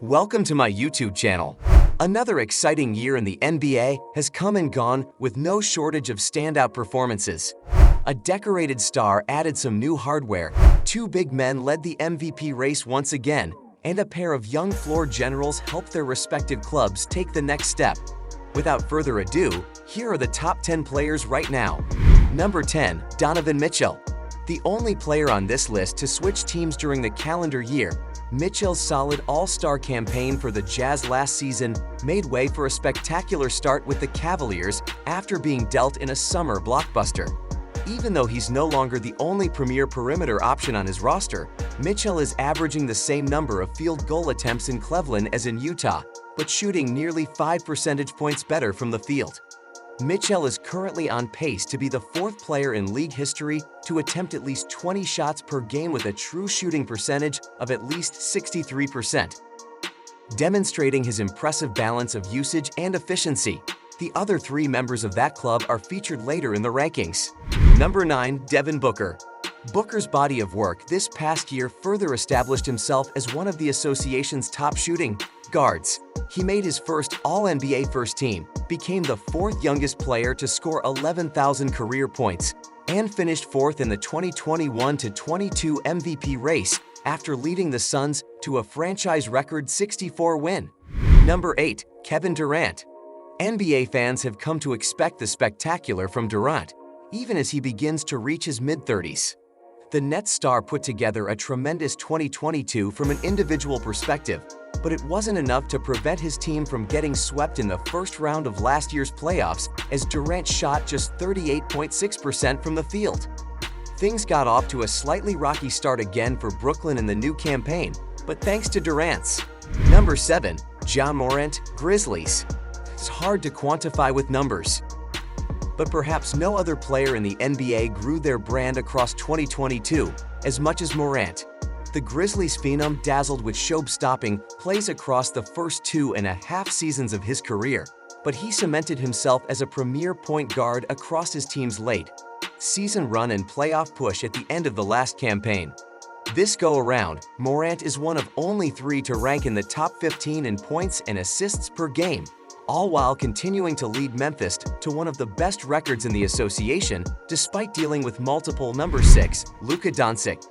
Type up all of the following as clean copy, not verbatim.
Welcome to my YouTube channel. Another exciting year in the NBA has come and gone with no shortage of standout performances. A decorated star added some new hardware, two big men led the MVP race once again, and a pair of young floor generals helped their respective clubs take the next step. Without further ado, here are the top 10 players right now. Number 10, Donovan Mitchell. The only player on this list to switch teams during the calendar year, Mitchell's solid all-star campaign for the Jazz last season made way for a spectacular start with the Cavaliers after being dealt in a summer blockbuster. Even though he's no longer the only premier perimeter option on his roster, Mitchell is averaging the same number of field goal attempts in Cleveland as in Utah, but shooting nearly 5 percentage points better from the field. Mitchell is currently on pace to be the fourth player in league history to attempt at least 20 shots per game with a true shooting percentage of at least 63%. Demonstrating his impressive balance of usage and efficiency, the other three members of that club are featured later in the rankings. Number 9, Devin Booker. Booker's body of work this past year further established himself as one of the association's top shooting guards. He made his first All-NBA first team, became the fourth youngest player to score 11,000 career points, and finished fourth in the 2021-22 MVP race after leading the Suns to a franchise record 64 win. Number 8, Kevin Durant. NBA fans have come to expect the spectacular from Durant, even as he begins to reach his mid-30s. The Nets star put together a tremendous 2022 from an individual perspective, but it wasn't enough to prevent his team from getting swept in the first round of last year's playoffs as Durant shot just 38.6% from the field. Things got off to a slightly rocky start again for Brooklyn in the new campaign, but thanks to Durant's. Number 7, Morant Grizzlies. It's hard to quantify with numbers, but perhaps no other player in the NBA grew their brand across 2022 as much as Morant. The Grizzlies phenom dazzled with show-stopping plays across the first 2.5 seasons of his career, but he cemented himself as a premier point guard across his team's late season run and playoff push at the end of the last campaign. This go-around, Morant is one of only 3 to rank in the top 15 in points and assists per game, all while continuing to lead Memphis to one of the best records in the association despite dealing with multiple number 6, Luka Doncic.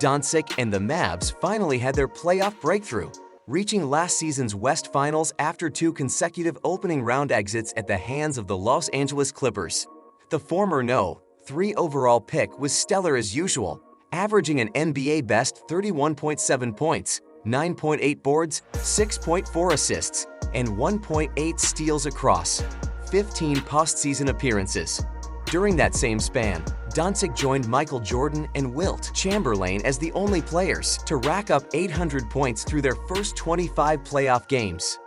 Doncic and the Mavs finally had their playoff breakthrough, reaching last season's West Finals after 2 consecutive opening round exits at the hands of the Los Angeles Clippers. The former No. 3 overall pick was stellar as usual, averaging an NBA best 31.7 points, 9.8 boards, 6.4 assists, and 1.8 steals across 15 postseason appearances. During that same span, Doncic joined Michael Jordan and Wilt Chamberlain as the only players to rack up 800 points through their first 25 playoff games.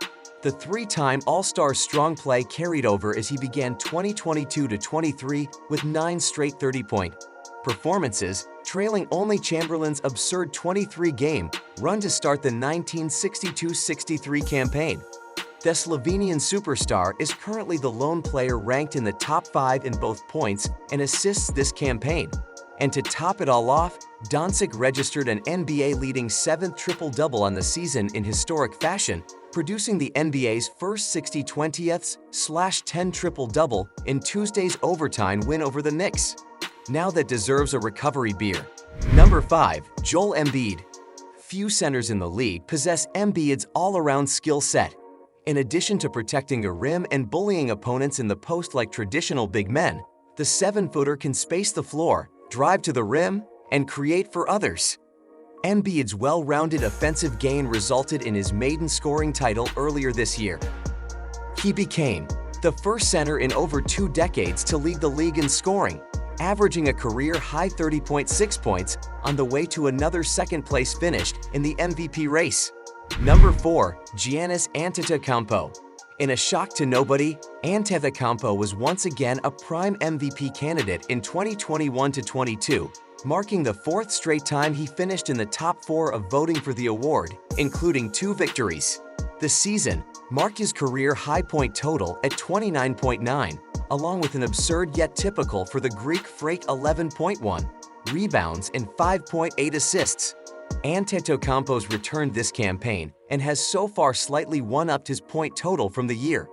The 3-time All-Star strong play carried over as he began 2022-23 with 9 straight 30-point performances, trailing only Chamberlain's absurd 23-game run to start the 1962-63 campaign. The Slovenian superstar is currently the lone player ranked in the top 5 in both points and assists this campaign. And to top it all off, Doncic registered an NBA-leading 7th triple-double on the season in historic fashion, producing the NBA's first 60/20ths/10 triple-double in Tuesday's overtime win over the Knicks. Now that deserves a recovery beer. Number 5, Joel Embiid. Few centers in the league possess Embiid's all-around skill set. In addition to protecting the rim and bullying opponents in the post like traditional big men, the 7-footer can space the floor, drive to the rim, and create for others. Embiid's well-rounded offensive game resulted in his maiden scoring title earlier this year. He became the first center in over 2 decades to lead the league in scoring, averaging a career-high 30.6 points on the way to another second-place finish in the MVP race. Number 4, Giannis Antetokounmpo. In a shock to nobody, Antetokounmpo was once again a prime MVP candidate in 2021-22, marking the 4th straight time he finished in the top 4 of voting for the award, including 2 victories. The season marked his career high point total at 29.9, along with an absurd yet typical for the Greek freak 11.1 rebounds and 5.8 assists. Antetokounmpo's returned this campaign and has so far slightly one-upped his point total from the year,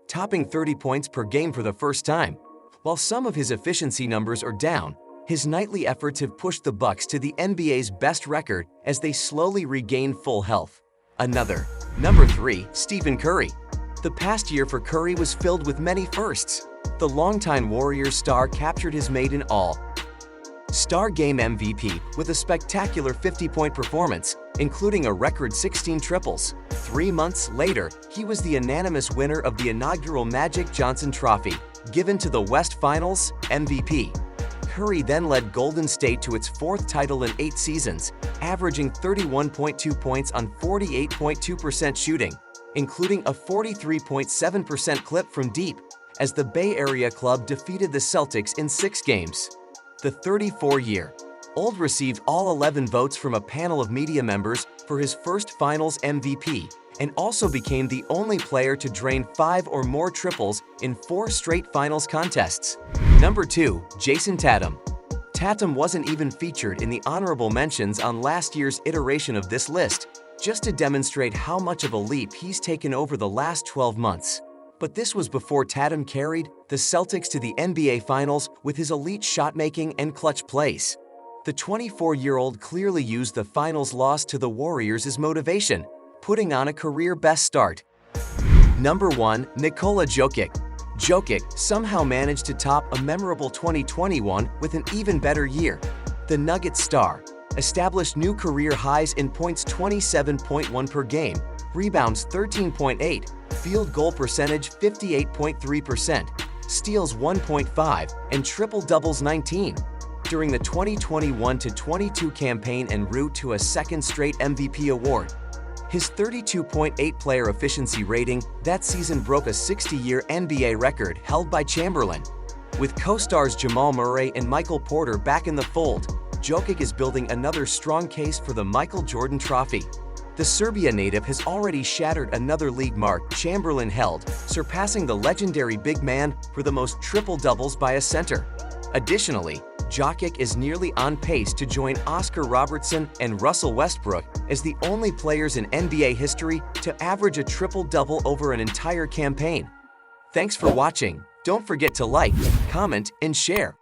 topping 30 points per game for the first time. While some of his efficiency numbers are down, his nightly efforts have pushed the Bucks to the NBA's best record as they slowly regain full health. Number 3, Stephen Curry. The past year for Curry was filled with many firsts. The longtime Warriors star captured his maiden All-Star Game MVP with a spectacular 50-point performance, including a record 16 triples. 3 months later, he was the unanimous winner of the inaugural Magic Johnson Trophy, given to the West Finals MVP. Curry then led Golden State to its 4th title in 8 seasons, averaging 31.2 points on 48.2% shooting, including a 43.7% clip from deep, as the Bay Area club defeated the Celtics in 6 games. The 34-year-old received all 11 votes from a panel of media members for his first Finals MVP, and also became the only player to drain 5 or more triples in 4 straight Finals contests. Number 2, Jayson Tatum. Tatum wasn't even featured in the honorable mentions on last year's iteration of this list, just to demonstrate how much of a leap he's taken over the last 12 months. But this was before Tatum carried the Celtics to the NBA Finals with his elite shot-making and clutch plays. The 24-year-old clearly used the Finals loss to the Warriors as motivation, putting on a career-best start. Number 1, Nikola Jokic. Jokic somehow managed to top a memorable 2021 with an even better year. The Nuggets star established new career highs in points 27.1 per game, rebounds 13.8, field goal percentage 58.3%, steals 1.5, and triple-doubles 19. During the 2021-22 campaign en route to a second straight MVP award. His 32.8 player efficiency rating that season broke a 60-year NBA record held by Chamberlain. With co-stars Jamal Murray and Michael Porter back in the fold, Jokic is building another strong case for the Michael Jordan Trophy. The Serbia native has already shattered another league mark Chamberlain held, surpassing the legendary big man for the most triple-doubles by a center. Additionally, Jokic is nearly on pace to join Oscar Robertson and Russell Westbrook as the only players in NBA history to average a triple-double over an entire campaign. Thanks for watching. Don't forget to like, comment, and share.